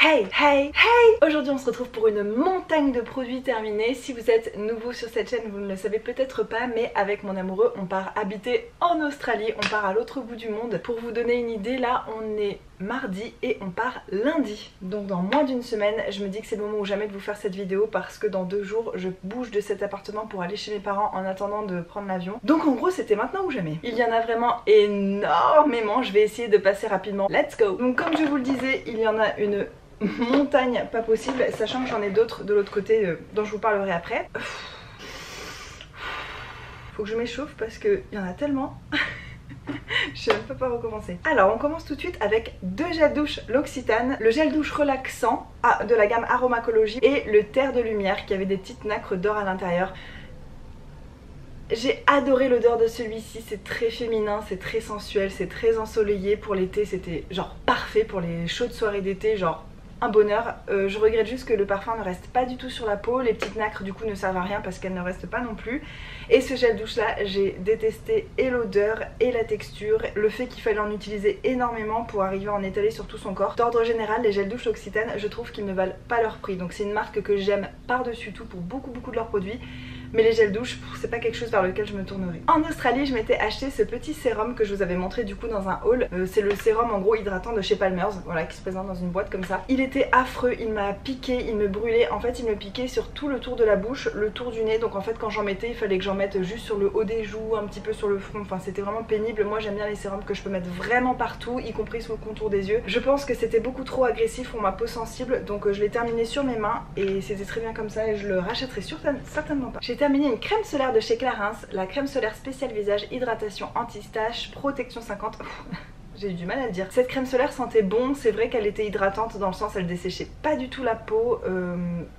Hey, hey, hey! Aujourd'hui on se retrouve pour une montagne de produits terminés. Si vous êtes nouveau sur cette chaîne, vous ne le savez peut-être pas, mais avec mon amoureux, on part habiter en Australie. On part à l'autre bout du monde. Pour vous donner une idée, là on est mardi et on part lundi. Donc dans moins d'une semaine, je me dis que c'est le moment ou jamais de vous faire cette vidéo parce que dans 2 jours, je bouge de cet appartement pour aller chez mes parents en attendant de prendre l'avion. Donc en gros, c'était maintenant ou jamais. Il y en a vraiment énormément. Je vais essayer de passer rapidement. Let's go! Donc comme je vous le disais, il y en a une montagne pas possible, sachant que j'en ai d'autres de l'autre côté dont je vous parlerai après. Faut que je m'échauffe parce qu'il y en a tellement. Je sais même pas par où recommencer. Alors on commence tout de suite avec 2 gels douche L'Occitane, le gel douche relaxant de la gamme Aromacologie et le Terre de Lumière qui avait des petites nacres d'or à l'intérieur. J'ai adoré l'odeur de celui-ci, c'est très féminin, c'est très sensuel, c'est très ensoleillé. Pour l'été c'était genre parfait pour les chaudes soirées d'été, genre un bonheur. Je regrette juste que le parfum ne reste pas du tout sur la peau, les petites nacres du coup ne servent à rien parce qu'elles ne restent pas non plus. Et ce gel douche là, j'ai détesté et l'odeur et la texture, le fait qu'il fallait en utiliser énormément pour arriver à en étaler sur tout son corps. D'ordre général, les gels douche Occitane, je trouve qu'ils ne valent pas leur prix, donc c'est une marque que j'aime par-dessus tout pour beaucoup de leurs produits. Mais les gels douche, c'est pas quelque chose vers lequel je me tournerai. En Australie, je m'étais acheté ce petit sérum que je vous avais montré du coup dans un haul. C'est le sérum en gros hydratant de chez Palmer's, voilà, qui se présente dans une boîte comme ça. Il était affreux, il m'a piqué, il me brûlait. En fait, il me piquait sur tout le tour de la bouche, le tour du nez. Donc en fait, quand j'en mettais, il fallait que j'en mette juste sur le haut des joues, un petit peu sur le front. Enfin, c'était vraiment pénible. Moi, j'aime bien les sérums que je peux mettre vraiment partout, y compris sous le contour des yeux. Je pense que c'était beaucoup trop agressif pour ma peau sensible, donc je l'ai terminé sur mes mains et c'était très bien comme ça et je le rachèterai certainement pas. J'ai terminé une crème solaire de chez Clarins, la crème solaire spéciale visage, hydratation anti-tache, protection 50. J'ai eu du mal à le dire. Cette crème solaire sentait bon, c'est vrai qu'elle était hydratante dans le sens elle desséchait pas du tout la peau,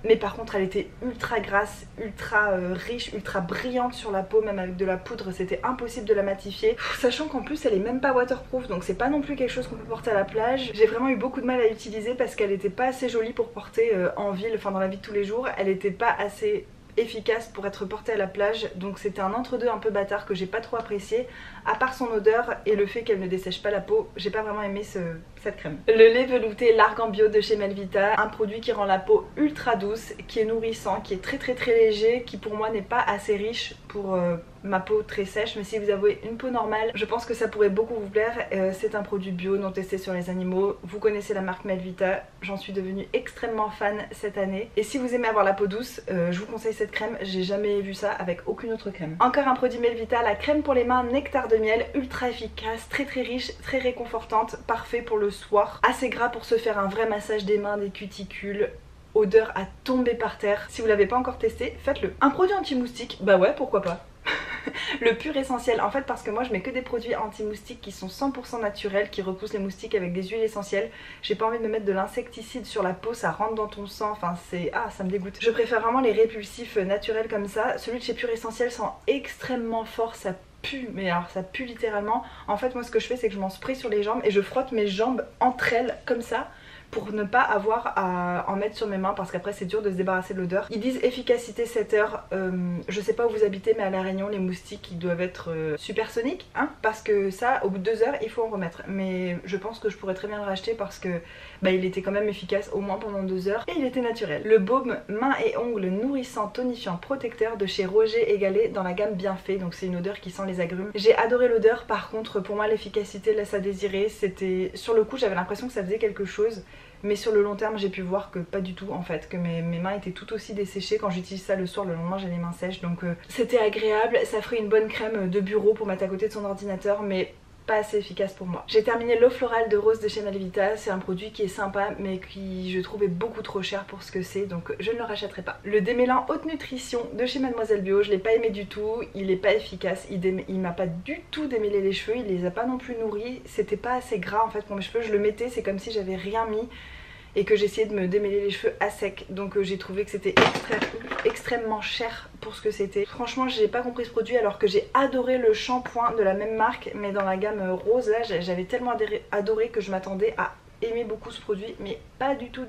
mais par contre elle était ultra grasse, ultra riche, ultra brillante sur la peau, même avec de la poudre c'était impossible de la matifier. Sachant qu'en plus elle est même pas waterproof, donc c'est pas non plus quelque chose qu'on peut porter à la plage. J'ai vraiment eu beaucoup de mal à l'utiliser parce qu'elle était pas assez jolie pour porter en ville, enfin dans la vie de tous les jours. Elle était pas assez efficace pour être portée à la plage, donc c'était un entre-deux un peu bâtard que j'ai pas trop apprécié. À part son odeur et le fait qu'elle ne dessèche pas la peau, j'ai pas vraiment aimé cette crème. Le lait velouté L'Argan Bio de chez Melvita, un produit qui rend la peau ultra douce, qui est nourrissant, qui est très léger, qui pour moi n'est pas assez riche pour ma peau très sèche, mais si vous avez une peau normale, je pense que ça pourrait beaucoup vous plaire. C'est un produit bio, non testé sur les animaux. Vous connaissez la marque Melvita, j'en suis devenue extrêmement fan cette année. Et si vous aimez avoir la peau douce, je vous conseille cette crème, j'ai jamais vu ça avec aucune autre crème. Encore un produit Melvita, la crème pour les mains Nectar de miel, ultra efficace, très riche, très réconfortante, parfait pour le soir, assez gras pour se faire un vrai massage des mains, des cuticules. Odeur à tomber par terre. Si vous l'avez pas encore testé, faites-le. Un produit anti-moustique, bah ouais, pourquoi pas. Le pur essentiel, en fait parce que moi je mets que des produits anti-moustiques qui sont 100% naturels, qui repoussent les moustiques avec des huiles essentielles. J'ai pas envie de me mettre de l'insecticide sur la peau, ça rentre dans ton sang, enfin c'est... Ah, ça me dégoûte. Je préfère vraiment les répulsifs naturels comme ça. Celui de chez Pur Essentiel sent extrêmement fort, ça pue, mais alors ça pue littéralement. En fait moi ce que je fais c'est que je m'en spray sur les jambes et je frotte mes jambes entre elles comme ça, pour ne pas avoir à en mettre sur mes mains parce qu'après c'est dur de se débarrasser de l'odeur. Ils disent efficacité 7 heures, je sais pas où vous habitez mais à La Réunion les moustiques ils doivent être supersoniques, hein, parce que ça au bout de 2 heures il faut en remettre. Mais je pense que je pourrais très bien le racheter parce que bah, il était quand même efficace au moins pendant 2 heures et il était naturel. Le baume mains et ongles nourrissant, tonifiant, protecteur de chez Roger et Gallet dans la gamme Bienfait, donc c'est une odeur qui sent les agrumes. J'ai adoré l'odeur, par contre pour moi l'efficacité laisse à désirer. C'était sur le coup j'avais l'impression que ça faisait quelque chose, mais sur le long terme j'ai pu voir que pas du tout en fait, que mes mains étaient tout aussi desséchées. Quand j'utilise ça le soir, le lendemain j'ai les mains sèches, donc c'était agréable. Ça ferait une bonne crème de bureau pour mettre à côté de son ordinateur, mais pas assez efficace pour moi. J'ai terminé l'eau florale de rose de chez Melvita, c'est un produit qui est sympa mais qui je trouvais beaucoup trop cher pour ce que c'est, donc je ne le rachèterai pas. Le démêlant haute nutrition de chez Mademoiselle Bio, je l'ai pas aimé du tout, il est pas efficace, il m'a pas du tout démêlé les cheveux, il les a pas non plus nourris, c'était pas assez gras en fait pour mes cheveux, je le mettais, c'est comme si j'avais rien mis et que j'essayais de me démêler les cheveux à sec, donc j'ai trouvé que c'était extrêmement cher pour ce que c'était. Franchement j'ai pas compris ce produit alors que j'ai adoré le shampoing de la même marque mais dans la gamme rose. Là j'avais tellement adoré que je m'attendais à aimé beaucoup ce produit, mais pas du tout.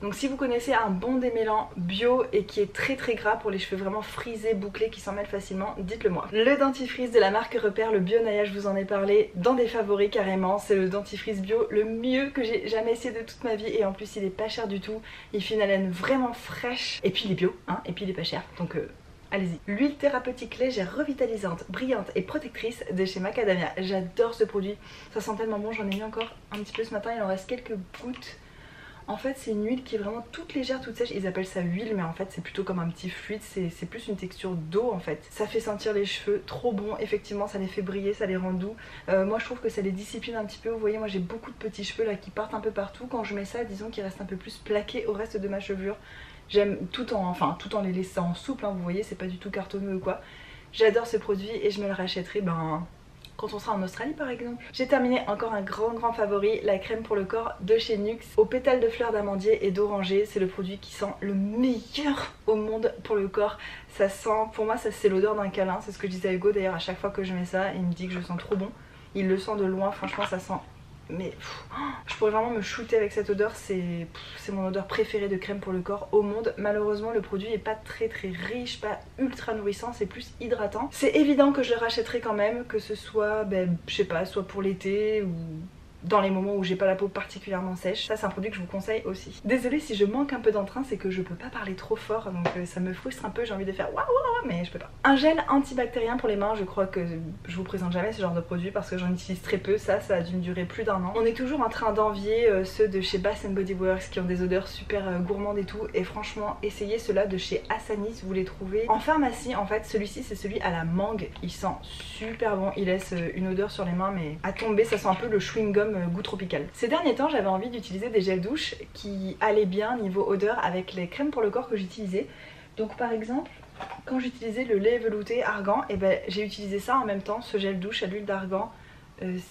Donc si vous connaissez un bon démêlant bio et qui est très gras pour les cheveux vraiment frisés, bouclés, qui s'en mêlent facilement, dites-le moi. Le dentifrice de la marque Repère, le Bio Naya, je vous en ai parlé dans des favoris carrément. C'est le dentifrice bio le mieux que j'ai jamais essayé de toute ma vie, et en plus il est pas cher du tout. Il fait une haleine vraiment fraîche, et puis il est bio, hein, et puis il est pas cher, donc allez-y. L'huile thérapeutique légère, revitalisante, brillante et protectrice de chez Macadamia. J'adore ce produit, ça sent tellement bon, j'en ai mis encore un petit peu ce matin, il en reste quelques gouttes. En fait c'est une huile qui est vraiment toute légère, toute sèche, ils appellent ça huile mais en fait c'est plutôt comme un petit fluide, c'est plus une texture d'eau en fait. Ça fait sentir les cheveux, trop bon, effectivement ça les fait briller, ça les rend doux. Moi je trouve que ça les discipline un petit peu, vous voyez moi j'ai beaucoup de petits cheveux là qui partent un peu partout, quand je mets ça disons qu'ils restent un peu plus plaqués au reste de ma chevelure. J'aime tout en les laissant souples, hein, vous voyez c'est pas du tout cartonneux ou quoi. J'adore ce produit et je me le rachèterai quand on sera en Australie par exemple. J'ai terminé encore un grand favori, la crème pour le corps de chez Nux aux pétales de fleurs d'amandier et d'oranger. C'est le produit qui sent le meilleur au monde pour le corps. Ça sent, pour moi ça c'est l'odeur d'un câlin, c'est ce que je disais à Hugo d'ailleurs, à chaque fois que je mets ça il me dit que je sens trop bon. Il le sent de loin, franchement ça sent... Mais je pourrais vraiment me shooter avec cette odeur, c'est mon odeur préférée de crème pour le corps au monde. Malheureusement le produit est pas très riche, pas ultra nourrissant, c'est plus hydratant. C'est évident que je le rachèterai quand même, que ce soit, je sais pas, soit pour l'été ou dans les moments où j'ai pas la peau particulièrement sèche. Ça c'est un produit que je vous conseille aussi. Désolée si je manque un peu d'entrain, c'est que je peux pas parler trop fort, donc ça me frustre un peu, j'ai envie de faire waouh mais je peux pas. Un gel antibactérien pour les mains, je crois que je vous présente jamais ce genre de produit parce que j'en utilise très peu, ça a dû me durer plus d'1 an. On est toujours en train d'envier ceux de chez Bath Body Works qui ont des odeurs super gourmandes et tout, et franchement essayez ceux-là de chez Assanis, vous les trouvez en pharmacie en fait. Celui-ci c'est celui à la mangue, il sent super bon, il laisse une odeur sur les mains mais à tomber, ça sent un peu le chewing-gum goût tropical. Ces derniers temps j'avais envie d'utiliser des gels douche qui allaient bien niveau odeur avec les crèmes pour le corps que j'utilisais. Donc par exemple quand j'utilisais le lait velouté argan, et j'ai utilisé ça en même temps, ce gel douche à l'huile d'argan.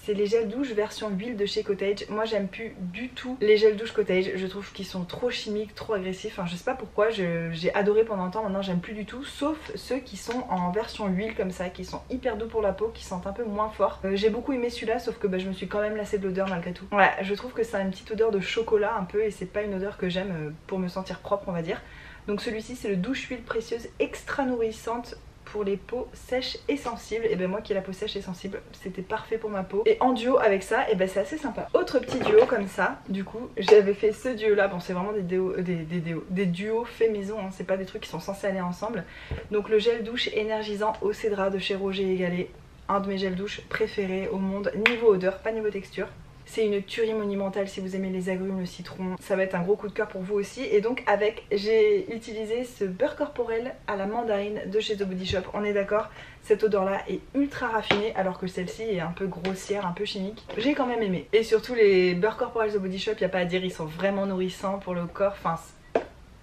C'est les gels douche version huile de chez Cottage. Moi j'aime plus du tout les gels douche Cottage, je trouve qu'ils sont trop chimiques, trop agressifs, enfin je sais pas pourquoi, j'ai adoré pendant un temps, maintenant j'aime plus du tout, sauf ceux qui sont en version huile comme ça, qui sont hyper doux pour la peau, qui sentent un peu moins fort. J'ai beaucoup aimé celui-là, sauf que je me suis quand même lassée de l'odeur malgré tout. Ouais, je trouve que ça a une petite odeur de chocolat un peu et c'est pas une odeur que j'aime pour me sentir propre on va dire. Donc celui-ci c'est le douche huile précieuse extra nourrissante pour les peaux sèches et sensibles. Et moi qui ai la peau sèche et sensible, c'était parfait pour ma peau. Et en duo avec ça, c'est assez sympa. Autre petit duo comme ça, du coup j'avais fait ce duo là, bon c'est vraiment des duos faits maison, hein. C'est pas des trucs qui sont censés aller ensemble. Donc le gel douche énergisant au cédra de chez Roger et Gallet, un de mes gels douche préférés au monde, niveau odeur, pas niveau texture. C'est une tuerie monumentale si vous aimez les agrumes, le citron, ça va être un gros coup de cœur pour vous aussi. Et donc j'ai utilisé ce beurre corporel à la mandarine de chez The Body Shop. On est d'accord, cette odeur là est ultra raffinée alors que celle-ci est un peu grossière, un peu chimique. J'ai quand même aimé. Et surtout les beurre corporel The Body Shop, il n'y a pas à dire, ils sont vraiment nourrissants pour le corps. Enfin,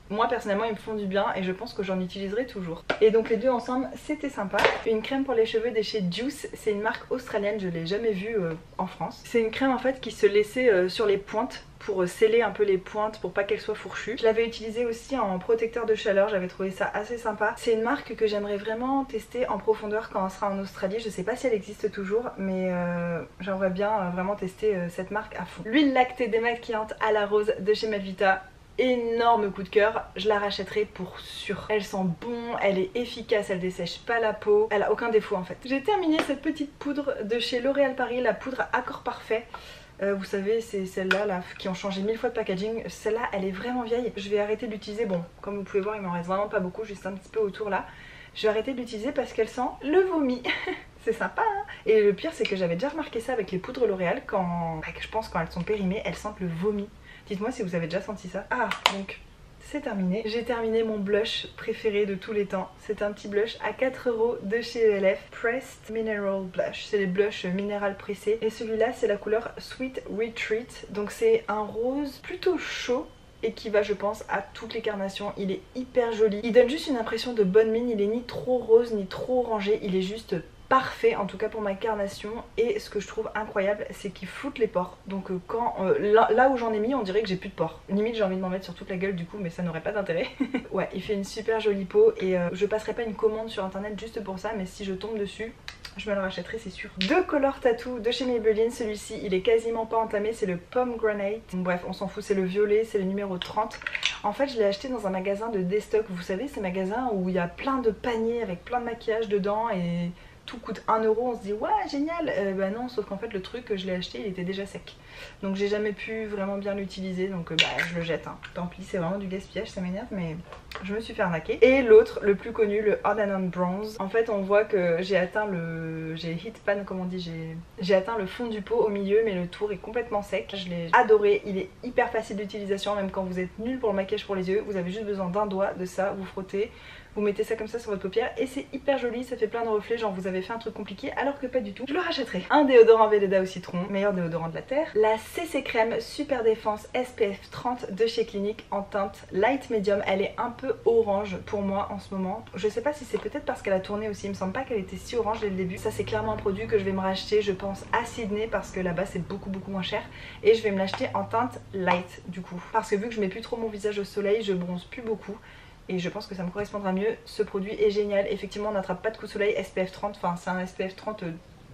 moi personnellement ils me font du bien et je pense que j'en utiliserai toujours. Et donc les deux ensemble c'était sympa. Une crème pour les cheveux de chez Juice, c'est une marque australienne, je l'ai jamais vue en France. C'est une crème en fait qui se laissait sur les pointes pour sceller un peu les pointes pour pas qu'elles soient fourchues. Je l'avais utilisée aussi en protecteur de chaleur, j'avais trouvé ça assez sympa. C'est une marque que j'aimerais vraiment tester en profondeur quand on sera en Australie. Je sais pas si elle existe toujours mais j'aimerais bien vraiment tester cette marque à fond. L'huile lactée démaquillante à la rose de chez Melvita. Énorme coup de cœur, je la rachèterai pour sûr. Elle sent bon, elle est efficace, elle dessèche pas la peau, elle a aucun défaut en fait. J'ai terminé cette petite poudre de chez L'Oréal Paris, la poudre Accord Parfait. Vous savez c'est celle-là là, qui ont changé 1000 fois de packaging. Celle-là elle est vraiment vieille, je vais arrêter de l'utiliser. Bon comme vous pouvez voir il m'en reste vraiment pas beaucoup, juste un petit peu autour là. Je vais arrêter de l'utiliser parce qu'elle sent le vomi. C'est sympa hein. Et le pire c'est que j'avais déjà remarqué ça avec les poudres L'Oréal quand, je pense quand elles sont périmées, elles sentent le vomi. Dites-moi si vous avez déjà senti ça. Ah, donc c'est terminé. J'ai terminé mon blush préféré de tous les temps. C'est un petit blush à 4 € de chez ELF. Pressed Mineral Blush. C'est les blushs minéral pressés. Et celui-là, c'est la couleur Sweet Retreat. Donc c'est un rose plutôt chaud et qui va je pense à toutes les carnations. Il est hyper joli. Il donne juste une impression de bonne mine. Il est ni trop rose ni trop orangé. Il est juste parfait en tout cas pour ma carnation. Et ce que je trouve incroyable c'est qu'il floute les pores. Donc là où j'en ai mis on dirait que j'ai plus de pores. Limite j'ai envie de m'en mettre sur toute la gueule du coup mais ça n'aurait pas d'intérêt. Ouais il fait une super jolie peau et je passerai pas une commande sur internet juste pour ça, mais si je tombe dessus je me le rachèterai c'est sûr. Deux Color Tattoo de chez Maybelline, celui-ci il est quasiment pas entamé, c'est le Pomegranate. Bon, bref, on s'en fout, c'est le violet, c'est le numéro 30. En fait je l'ai acheté dans un magasin de déstock, vous savez ces magasins où il y a plein de paniers avec plein de maquillage dedans et tout coûte 1 €, on se dit ouais génial, bah non, sauf qu'en fait le truc que je l'ai acheté il était déjà sec, donc j'ai jamais pu vraiment bien l'utiliser, donc bah je le jette, hein. Tant pis, c'est vraiment du gaspillage, ça m'énerve, mais je me suis fait arnaquer. Et l'autre, le plus connu, le Hard and On Bronze, en fait on voit que j'ai atteint j'ai hit pan, comme on dit, j'ai atteint le fond du pot au milieu, mais le tour est complètement sec. Je l'ai adoré, il est hyper facile d'utilisation, même quand vous êtes nul pour le maquillage pour les yeux, vous avez juste besoin d'un doigt, de ça, vous frottez, vous mettez ça comme ça sur votre paupière et c'est hyper joli, ça fait plein de reflets, genre vous avez fait un truc compliqué alors que pas du tout. Je le rachèterai. Un déodorant Velleda au citron, meilleur déodorant de la terre. La CC Crème Super Défense SPF 30 de chez Clinique en teinte light medium. Elle est un peu orange pour moi en ce moment. Je sais pas si c'est peut-être parce qu'elle a tourné aussi, il me semble pas qu'elle était si orange dès le début. Ça c'est clairement un produit que je vais me racheter, je pense à Sydney, parce que là-bas c'est beaucoup moins cher. Et je vais me l'acheter en teinte light du coup. Parce que vu que je mets plus trop mon visage au soleil, je bronze plus beaucoup. Et je pense que ça me correspondra mieux. Ce produit est génial. Effectivement on n'attrape pas de coup de soleil, SPF 30, enfin c'est un SPF 30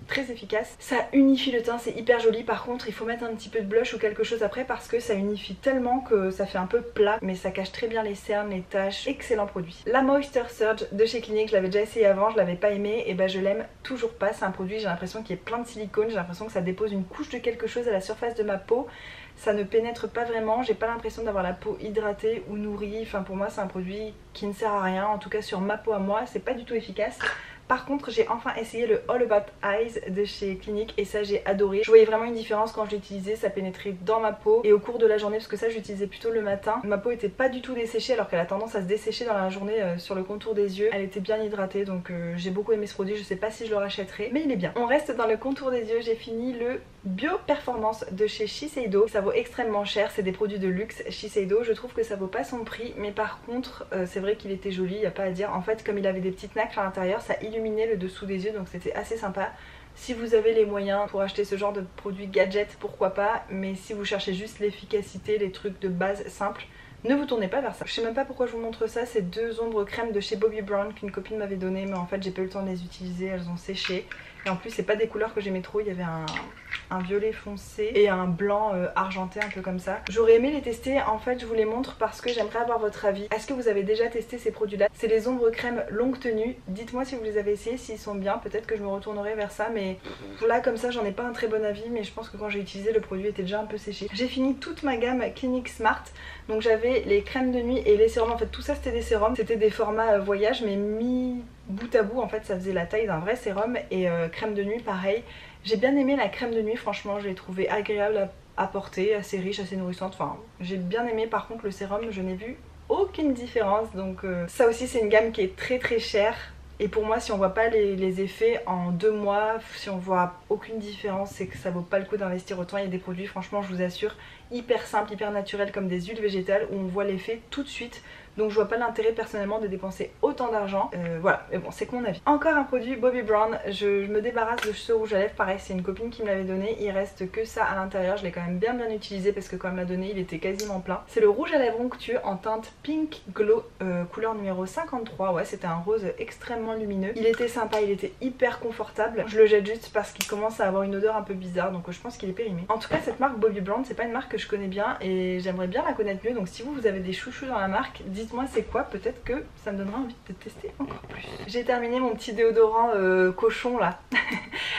très efficace. Ça unifie le teint, c'est hyper joli. Par contre il faut mettre un petit peu de blush ou quelque chose après parce que ça unifie tellement que ça fait un peu plat, mais ça cache très bien les cernes, les taches. Excellent produit. La Moisture Surge de chez Clinique, je l'avais déjà essayé avant, je l'avais pas aimé, et bah je l'aime toujours pas. C'est un produit, j'ai l'impression qu'il est plein de silicone, j'ai l'impression que ça dépose une couche de quelque chose à la surface de ma peau. Ça ne pénètre pas vraiment, j'ai pas l'impression d'avoir la peau hydratée ou nourrie. Enfin pour moi c'est un produit qui ne sert à rien, en tout cas sur ma peau à moi, c'est pas du tout efficace. Par contre j'ai enfin essayé le All About Eyes de chez Clinique et ça j'ai adoré. Je voyais vraiment une différence quand je l'utilisais, ça pénétrait dans ma peau et au cours de la journée, parce que ça j'utilisais plutôt le matin. Ma peau était pas du tout desséchée alors qu'elle a tendance à se dessécher dans la journée sur le contour des yeux. Elle était bien hydratée, donc j'ai beaucoup aimé ce produit, je sais pas si je le rachèterai mais il est bien. On reste dans le contour des yeux, j'ai fini le Bio Performance de chez Shiseido. Ça vaut extrêmement cher, c'est des produits de luxe Shiseido, je trouve que ça vaut pas son prix, mais par contre c'est vrai qu'il était joli, y a pas à dire. En fait comme il avait des petites nacres à l'intérieur, ça illuminait le dessous des yeux, donc c'était assez sympa. Si vous avez les moyens pour acheter ce genre de produits gadget, pourquoi pas, mais si vous cherchez juste l'efficacité, les trucs de base simples, ne vous tournez pas vers ça. Je sais même pas pourquoi je vous montre ça, c'est deux ombres crème de chez Bobbi Brown qu'une copine m'avait donné, mais en fait j'ai pas eu le temps de les utiliser, elles ont séché. Et en plus c'est pas des couleurs que j'aimais trop, il y avait un violet foncé et un blanc argenté un peu comme ça. J'aurais aimé les tester, en fait je vous les montre parce que j'aimerais avoir votre avis. Est-ce que vous avez déjà testé ces produits là? C'est les ombres crème longue tenue, dites-moi si vous les avez essayés, s'ils sont bien, peut-être que je me retournerai vers ça, mais là comme ça j'en ai pas un très bon avis, mais je pense que quand j'ai utilisé le produit était déjà un peu séché. J'ai fini toute ma gamme Clinique Smart, donc j'avais les crèmes de nuit et les sérums, en fait tout ça c'était des sérums, c'était des formats voyage mais mis bout à bout, en fait ça faisait la taille d'un vrai sérum. Et crème de nuit pareil, j'ai bien aimé la crème de nuit, franchement je l'ai trouvée agréable à porter, assez riche, assez nourrissante, enfin j'ai bien aimé. Par contre le sérum je n'ai vu aucune différence, donc ça aussi c'est une gamme qui est très chère. Et pour moi si on voit pas les effets en 2 mois, si on voit aucune différence, c'est que ça vaut pas le coup d'investir autant. Il y a des produits franchement je vous assure hyper simples, hyper naturels comme des huiles végétales où on voit l'effet tout de suite. Donc je vois pas l'intérêt personnellement de dépenser autant d'argent. Voilà, mais bon c'est que mon avis. Encore un produit Bobbi Brown, je me débarrasse de ce rouge à lèvres, pareil c'est une copine qui me l'avait donné. Il reste que ça à l'intérieur, je l'ai quand même bien utilisé parce que quand elle me l'a donné il était quasiment plein. C'est le rouge à lèvres onctueux en teinte Pink Glow, couleur numéro 53. Ouais, c'était un rose extrêmement lumineux. Il était sympa, il était hyper confortable. Je le jette juste parce qu'il commence à avoir une odeur un peu bizarre, donc je pense qu'il est périmé. En tout cas cette marque Bobbi Brown c'est pas une marque que je connais bien et j'aimerais bien la connaître mieux, donc si vous avez des chouchous dans la marque, dites-moi c'est quoi, peut-être que ça me donnera envie de tester encore plus. J'ai terminé mon petit déodorant cochon là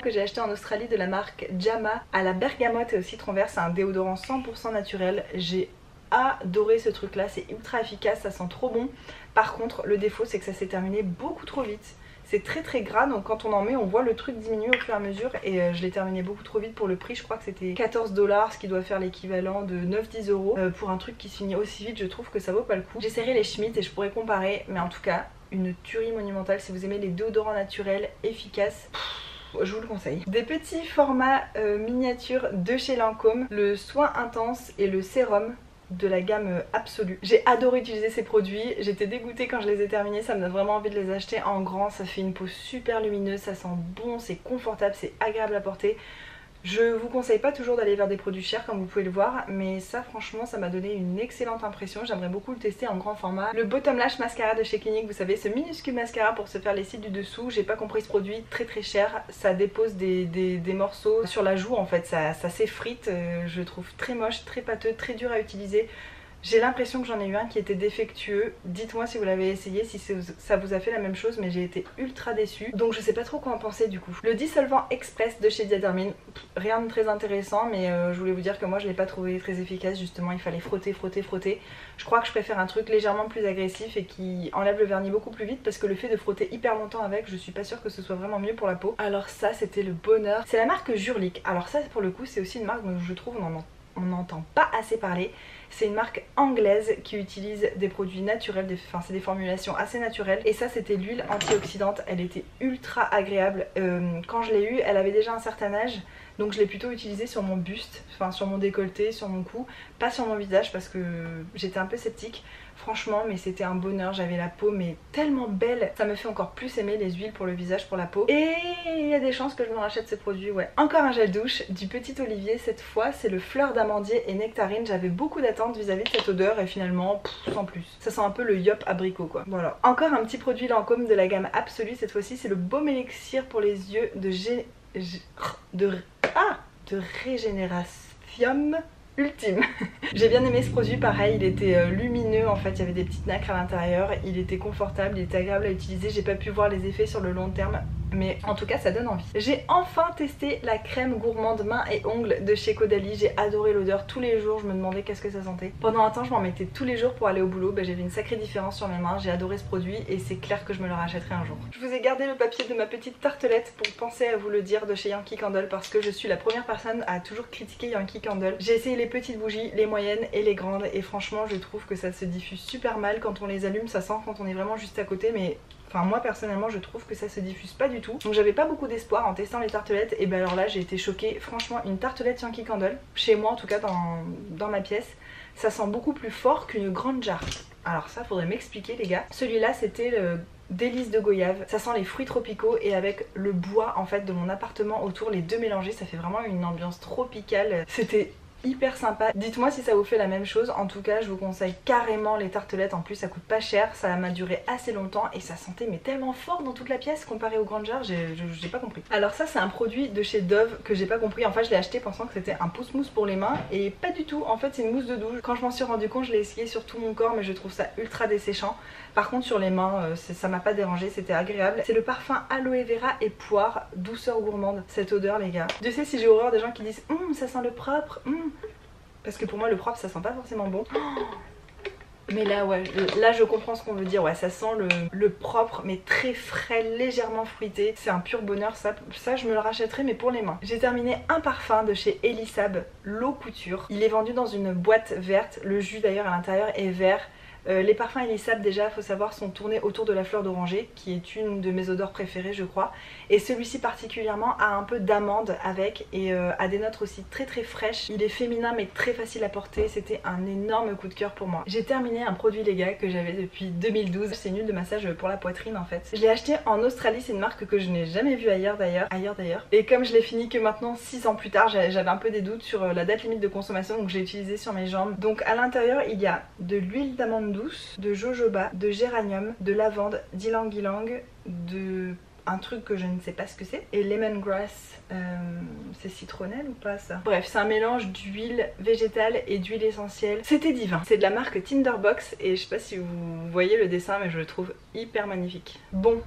que j'ai acheté en Australie de la marque Jama à la bergamote et au citron vert. C'est un déodorant 100% naturel, j'ai adoré ce truc là, c'est ultra efficace, ça sent trop bon. Par contre le défaut c'est que ça s'est terminé beaucoup trop vite. C'est très gras, donc quand on en met on voit le truc diminuer au fur et à mesure. Et je l'ai terminé beaucoup trop vite pour le prix, je crois que c'était 14 $, ce qui doit faire l'équivalent de 9-10 euros. Pour un truc qui se finit aussi vite je trouve que ça vaut pas le coup. J'essaierai les Schmitt et je pourrais comparer, mais en tout cas une tuerie monumentale. Si vous aimez les déodorants naturels efficaces, je vous le conseille. Des petits formats miniatures de chez Lancôme, le soin intense et le sérum de la gamme absolue. J'ai adoré utiliser ces produits, j'étais dégoûtée quand je les ai terminés, ça me donne vraiment envie de les acheter en grand. Ça fait une peau super lumineuse, ça sent bon, c'est confortable, c'est agréable à porter. Je vous conseille pas toujours d'aller vers des produits chers comme vous pouvez le voir, mais ça franchement ça m'a donné une excellente impression. J'aimerais beaucoup le tester en grand format. Le Bottom Lash Mascara de chez Clinique, vous savez, ce minuscule mascara pour se faire les cils du dessous. J'ai pas compris ce produit, très très cher. Ça dépose des morceaux sur la joue en fait, ça s'effrite. Je le trouve très moche, très pâteux, très dur à utiliser. J'ai l'impression que j'en ai eu un qui était défectueux. Dites-moi si vous l'avez essayé, si ça vous a fait la même chose, mais j'ai été ultra déçue. Donc je sais pas trop quoi en penser du coup. Le dissolvant express de chez Diadermine, rien de très intéressant, mais je voulais vous dire que moi je l'ai pas trouvé très efficace. Justement, il fallait frotter, frotter, frotter. Je crois que je préfère un truc légèrement plus agressif et qui enlève le vernis beaucoup plus vite, parce que le fait de frotter hyper longtemps avec, je suis pas sûre que ce soit vraiment mieux pour la peau. Alors ça, c'était le bonheur. C'est la marque Jurlic. Alors ça, pour le coup, c'est aussi une marque dont je trouve on n'entend pas assez parler. C'est une marque anglaise qui utilise des produits naturels, c'est des formulations assez naturelles. Et ça, c'était l'huile antioxydante. Elle était ultra agréable. Quand je l'ai eue, elle avait déjà un certain âge. Donc je l'ai plutôt utilisée sur mon buste, enfin sur mon décolleté, sur mon cou. Pas sur mon visage parce que j'étais un peu sceptique. Franchement, mais c'était un bonheur. J'avais la peau mais tellement belle. Ça me fait encore plus aimer les huiles pour le visage, pour la peau. Et il y a des chances que je me rachète ce produit, ouais. Encore un gel douche du Petit Olivier. Cette fois, c'est le fleur d'amandier et nectarine. J'avais beaucoup d'attentes vis-à-vis de cette odeur et finalement, sans plus. Ça sent un peu le yop abricot quoi. Voilà. Encore un petit produit Lancôme de la gamme Absolue. Cette fois-ci, c'est le baume élixir pour les yeux de régénération ultime. J'ai bien aimé ce produit, pareil, il était lumineux en fait, il y avait des petites nacres à l'intérieur, il était confortable, il était agréable à utiliser. J'ai pas pu voir les effets sur le long terme, mais en tout cas ça donne envie. J'ai enfin testé la crème gourmande mains et ongles de chez Caudalie. J'ai adoré l'odeur tous les jours, je me demandais qu'est-ce que ça sentait. Pendant un temps je m'en mettais tous les jours pour aller au boulot, j'ai vu une sacrée différence sur mes mains, j'ai adoré ce produit et c'est clair que je me le rachèterai un jour. Je vous ai gardé le papier de ma petite tartelette pour penser à vous le dire de chez Yankee Candle, parce que je suis la première personne à toujours critiquer Yankee Candle. J'ai essayé les petites bougies, les moyennes et les grandes, et franchement je trouve que ça se diffuse super mal. Quand on les allume ça sent quand on est vraiment juste à côté, mais enfin moi personnellement je trouve que ça se diffuse pas du tout. Donc j'avais pas beaucoup d'espoir en testant les tartelettes, et ben alors là j'ai été choquée. Franchement une tartelette Yankee Candle, chez moi en tout cas dans ma pièce, ça sent beaucoup plus fort qu'une grande jarre. Alors ça faudrait m'expliquer les gars. Celui-là c'était le délice de goyave, ça sent les fruits tropicaux et avec le bois en fait de mon appartement autour, les deux mélangés, ça fait vraiment une ambiance tropicale. C'était hyper sympa. Dites-moi si ça vous fait la même chose. En tout cas je vous conseille carrément les tartelettes. En plus ça coûte pas cher, ça m'a duré assez longtemps et ça sentait mais tellement fort dans toute la pièce comparé aux grandes jarres. J'ai pas compris. Alors ça c'est un produit de chez Dove que j'ai pas compris. En fait je l'ai acheté pensant que c'était un pousse-mousse pour les mains et pas du tout. En fait c'est une mousse de douche. Quand je m'en suis rendu compte je l'ai essayé sur tout mon corps, mais je trouve ça ultra desséchant. Par contre sur les mains ça m'a pas dérangé, c'était agréable. C'est le parfum aloe vera et poire, douceur gourmande. Cette odeur les gars. Je sais si j'ai horreur des gens qui disent ça sent le propre. Parce que pour moi le propre ça sent pas forcément bon. Mais là ouais, là je comprends ce qu'on veut dire. Ouais, ça sent le propre mais très frais, légèrement fruité. C'est un pur bonheur, ça je me le rachèterai mais pour les mains. J'ai terminé un parfum de chez Elisab, l'eau couture. Il est vendu dans une boîte verte. Le jus d'ailleurs à l'intérieur est vert. Les parfums Elisab déjà faut savoir sont tournés autour de la fleur d'oranger, qui est une de mes odeurs préférées je crois, et celui-ci particulièrement a un peu d'amande avec, et a des notes aussi très très fraîches. Il est féminin mais très facile à porter, c'était un énorme coup de cœur pour moi. J'ai terminé un produit les gars que j'avais depuis 2012, c'est une huile de massage pour la poitrine en fait. Je l'ai acheté en Australie, c'est une marque que je n'ai jamais vue ailleurs d'ailleurs, et comme je l'ai fini que maintenant 6 ans plus tard, j'avais un peu des doutes sur la date limite de consommation, donc je l'ai utilisé sur mes jambes. Donc à l'intérieur il y a de l'huile d'amande douce, de jojoba, de géranium, de lavande, d'ylang-ylang, de un truc que je ne sais pas ce que c'est, et lemongrass, c'est citronnelle ou pas ça? Bref, c'est un mélange d'huile végétale et d'huile essentielle. C'était divin. C'est de la marque Tinderbox et je sais pas si vous voyez le dessin mais je le trouve hyper magnifique. Bon,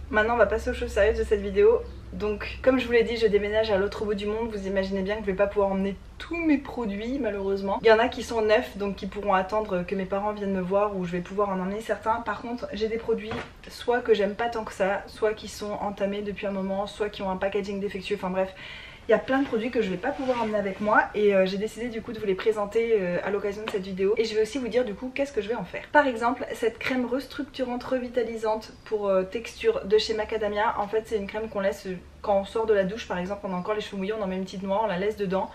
maintenant on va passer aux choses sérieuses de cette vidéo. Donc comme je vous l'ai dit, je déménage à l'autre bout du monde. Vous imaginez bien que je vais pas pouvoir emmener tous mes produits malheureusement. Il y en a qui sont neufs donc qui pourront attendre que mes parents viennent me voir, ou je vais pouvoir en emmener certains. Par contre j'ai des produits soit que j'aime pas tant que ça, soit qui sont entamés depuis un moment, soit qui ont un packaging défectueux, enfin bref. Il y a plein de produits que je vais pas pouvoir emmener avec moi et j'ai décidé du coup de vous les présenter à l'occasion de cette vidéo, et je vais aussi vous dire du coup qu'est-ce que je vais en faire. Par exemple cette crème restructurante revitalisante pour texture de chez Macadamia. En fait c'est une crème qu'on laisse quand on sort de la douche par exemple, on a encore les cheveux mouillés, on en met une petite noix, on la laisse dedans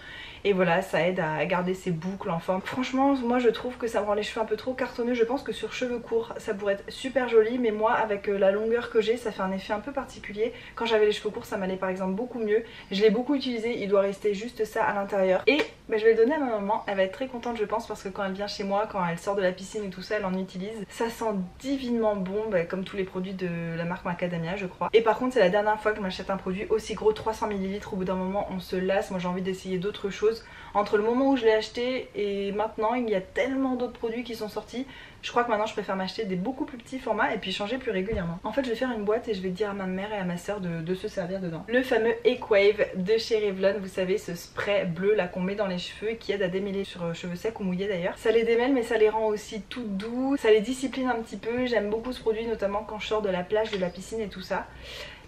et voilà, ça aide à garder ses boucles en forme. Franchement moi je trouve que ça me rend les cheveux un peu trop cartonneux. Je pense que sur cheveux courts ça pourrait être super joli, mais moi avec la longueur que j'ai ça fait un effet un peu particulier. Quand j'avais les cheveux courts ça m'allait par exemple beaucoup mieux. Je l'ai beaucoup utilisé, il doit rester juste ça à l'intérieur et je vais le donner à ma maman. Elle va être très contente je pense, parce que quand elle vient chez moi, quand elle sort de la piscine et tout ça, elle en utilise. Ça sent divinement bon, comme tous les produits de la marque Macadamia je crois. Et par contre c'est la dernière fois que je m'achète un produit aussi gros, 300 ml. Au bout d'un moment on se lasse, moi j'ai envie d'essayer d'autres choses. Entre le moment où je l'ai acheté et maintenant il y a tellement d'autres produits qui sont sortis. Je crois que maintenant je préfère m'acheter des beaucoup plus petits formats et puis changer plus régulièrement. En fait je vais faire une boîte et je vais dire à ma mère et à ma soeur de se servir dedans. Le fameux Equave de chez Revlon, vous savez ce spray bleu là qu'on met dans les cheveux et qui aide à démêler sur cheveux secs ou mouillés d'ailleurs. Ça les démêle mais ça les rend aussi tout doux, ça les discipline un petit peu. J'aime beaucoup ce produit notamment quand je sors de la plage, de la piscine et tout ça.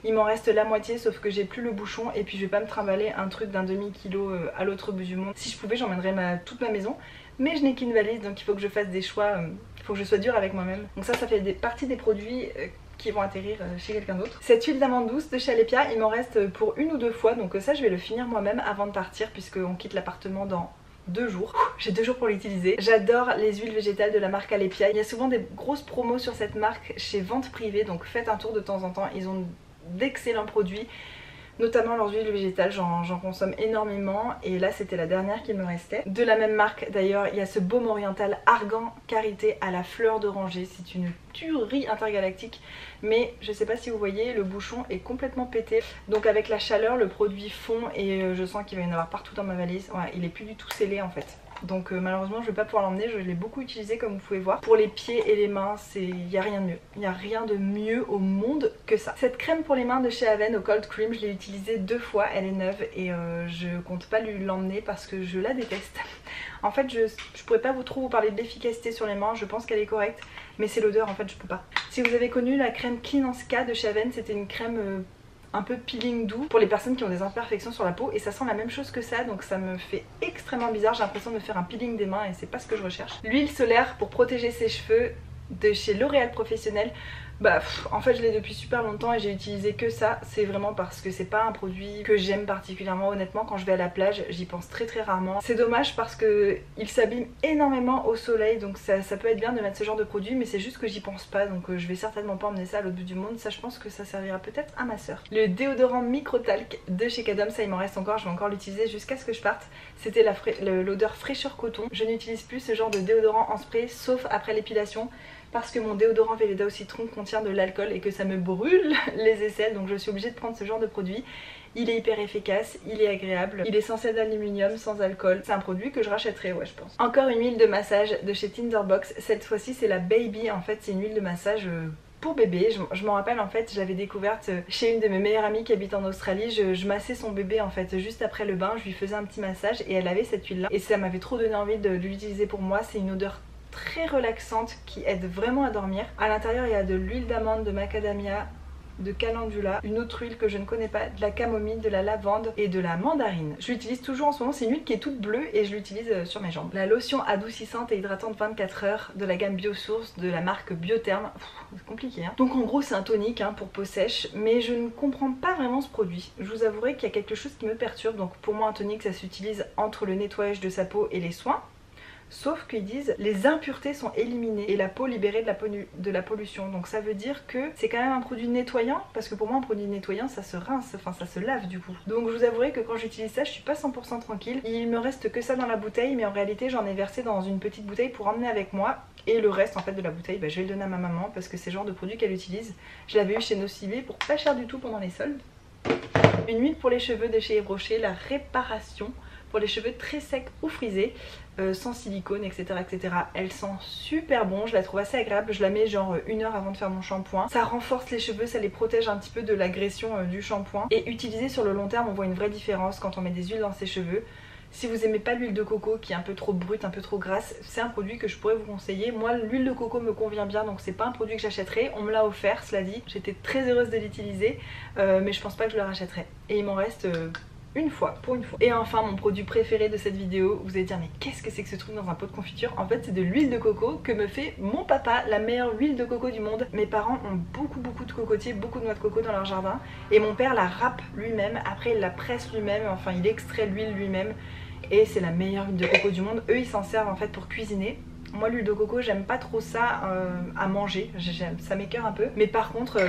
Il m'en reste la moitié sauf que j'ai plus le bouchon et puis je vais pas me trimballer un truc d'un demi-kilo à l'autre bout du monde. Si je pouvais j'emmènerais toute ma maison, mais je n'ai qu'une valise donc il faut que je fasse des choix, il faut que je sois dure avec moi-même. Donc ça fait partie des produits qui vont atterrir chez quelqu'un d'autre. Cette huile d'amande douce de chez Alepia, il m'en reste pour 1 ou 2 fois, donc ça je vais le finir moi-même avant de partir puisqu'on quitte l'appartement dans 2 jours. J'ai 2 jours pour l'utiliser. J'adore les huiles végétales de la marque Alepia. Il y a souvent des grosses promos sur cette marque chez vente privée, donc faites un tour de temps en temps. Ils ont d'excellents produits, notamment leurs huiles végétales, j'en consomme énormément et là c'était la dernière qu'il me restait. De la même marque d'ailleurs, il y a ce baume oriental Argan Karité à la fleur d'oranger. C'est une tuerie intergalactique, mais je sais pas si vous voyez, le bouchon est complètement pété. Donc avec la chaleur le produit fond et je sens qu'il va y en avoir partout dans ma valise. Ouais, il est plus du tout scellé en fait. Donc malheureusement je vais pas pouvoir l'emmener, je l'ai beaucoup utilisé comme vous pouvez voir. Pour les pieds et les mains, il n'y a rien de mieux. Il n'y a rien de mieux au monde que ça. Cette crème pour les mains de chez Aven au Cold Cream, je l'ai utilisée 2 fois, elle est neuve et je compte pas l'emmener parce que je la déteste. En fait je pourrais pas trop vous parler de l'efficacité sur les mains, je pense qu'elle est correcte, mais c'est l'odeur en fait, je peux pas. Si vous avez connu la crème Clean Ska de chez Aven, c'était une crème un peu peeling doux pour les personnes qui ont des imperfections sur la peau et ça sent la même chose que ça, donc ça me fait extrêmement bizarre. J'ai l'impression de me faire un peeling des mains et c'est pas ce que je recherche. L'huile solaire pour protéger ses cheveux de chez L'Oréal Professionnel. En fait je l'ai depuis super longtemps et j'ai utilisé que ça. C'est vraiment parce que c'est pas un produit que j'aime particulièrement. Honnêtement quand je vais à la plage j'y pense très rarement. C'est dommage parce que il s'abîme énormément au soleil, donc ça peut être bien de mettre ce genre de produit, mais c'est juste que j'y pense pas, donc je vais certainement pas emmener ça à l'autre bout du monde. Ça je pense que ça servira peut-être à ma soeur. Le déodorant micro-talc de chez Cadom, ça il m'en reste encore, je vais encore l'utiliser jusqu'à ce que je parte. C'était l'odeur fraîcheur coton. Je n'utilise plus ce genre de déodorant en spray sauf après l'épilation, parce que mon déodorant Velleda au citron contient de l'alcool et que ça me brûle les aisselles, donc je suis obligée de prendre ce genre de produit. Il est hyper efficace, il est agréable, il est censé d'aluminium, sans alcool. C'est un produit que je rachèterai, ouais je pense. Encore une huile de massage de chez Tinderbox, cette fois-ci c'est la Baby, en fait c'est une huile de massage pour bébé. Je m'en rappelle en fait, je l'avais découverte chez une de mes meilleures amies qui habite en Australie. Je massais son bébé en fait juste après le bain, je lui faisais un petit massage et elle avait cette huile là et ça m'avait trop donné envie de l'utiliser pour moi. C'est une odeur très relaxante qui aide vraiment à dormir. À l'intérieur il y a de l'huile d'amande, de macadamia, de calendula, une autre huile que je ne connais pas, de la camomille, de la lavande et de la mandarine. Je l'utilise toujours en ce moment, c'est une huile qui est toute bleue et je l'utilise sur mes jambes. La lotion adoucissante et hydratante 24 heures de la gamme Biosource de la marque Biotherm. C'est compliqué hein. Donc en gros c'est un tonique hein, pour peau sèche, mais je ne comprends pas vraiment ce produit. Je vous avouerai qu'il y a quelque chose qui me perturbe. Donc pour moi un tonique ça s'utilise entre le nettoyage de sa peau et les soins. Sauf qu'ils disent les impuretés sont éliminées et la peau libérée de la pollution. Donc ça veut dire que c'est quand même un produit nettoyant, parce que pour moi un produit nettoyant ça se rince, enfin ça se lave du coup. Donc je vous avouerai que quand j'utilise ça je suis pas 100% tranquille. Il me reste que ça dans la bouteille, mais en réalité j'en ai versé dans une petite bouteille pour emmener avec moi. Et le reste en fait de la bouteille je vais le donner à ma maman parce que c'est le genre de produit qu'elle utilise. Je l'avais eu chez Nocibé pour pas cher du tout pendant les soldes. Une huile pour les cheveux de chez Yves Rocher, la réparation pour les cheveux très secs ou frisés, sans silicone etc, etc. Elle sent super bon, je la trouve assez agréable. Je la mets genre 1 heure avant de faire mon shampoing. Ça renforce les cheveux, ça les protège un petit peu de l'agression du shampoing. Et utilisée sur le long terme on voit une vraie différence quand on met des huiles dans ses cheveux. Si vous aimez pas l'huile de coco qui est un peu trop brute, un peu trop grasse, c'est un produit que je pourrais vous conseiller. Moi l'huile de coco me convient bien, donc c'est pas un produit que j'achèterai. On me l'a offert, cela dit, j'étais très heureuse de l'utiliser, mais je pense pas que je le rachèterai. Et il m'en reste une fois, pour une fois. Et enfin mon produit préféré de cette vidéo, vous allez dire mais qu'est-ce que c'est que ce truc dans un pot de confiture? En fait c'est de l'huile de coco que me fait mon papa, la meilleure huile de coco du monde. Mes parents ont beaucoup de cocotiers, beaucoup de noix de coco dans leur jardin et mon père la râpe lui-même, après il la presse lui-même, enfin il extrait l'huile lui-même. et c'est la meilleure huile de coco du monde. Eux ils s'en servent en fait pour cuisiner. Moi l'huile de coco j'aime pas trop ça à manger, ça m'écœure un peu. Mais par contre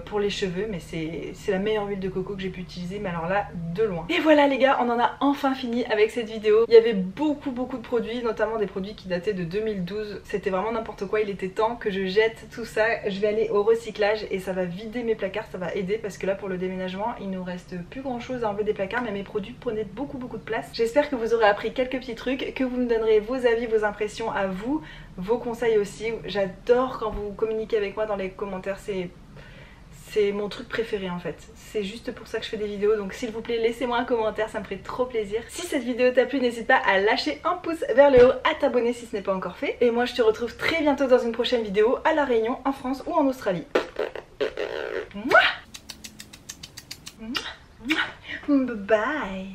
pour les cheveux, mais c'est la meilleure huile de coco que j'ai pu utiliser, mais alors là de loin. Et voilà les gars, on en a enfin fini avec cette vidéo. Il y avait beaucoup de produits, notamment des produits qui dataient de 2012. C'était vraiment n'importe quoi, il était temps que je jette tout ça. Je vais aller au recyclage et ça va vider mes placards, ça va aider parce que là pour le déménagement il nous reste plus grand chose à enlever des placards, mais mes produits prenaient beaucoup de place. J'espère que vous aurez appris quelques petits trucs, que vous me donnerez vos avis, vos impressions à vous, vos conseils aussi. J'adore quand vous communiquez avec moi dans les commentaires, c'est mon truc préféré en fait. C'est juste pour ça que je fais des vidéos, donc s'il vous plaît laissez-moi un commentaire, ça me ferait trop plaisir. Si cette vidéo t'a plu, n'hésite pas à lâcher un pouce vers le haut, à t'abonner si ce n'est pas encore fait. Et moi je te retrouve très bientôt dans une prochaine vidéo à La Réunion, en France ou en Australie. Mouah. Bye bye.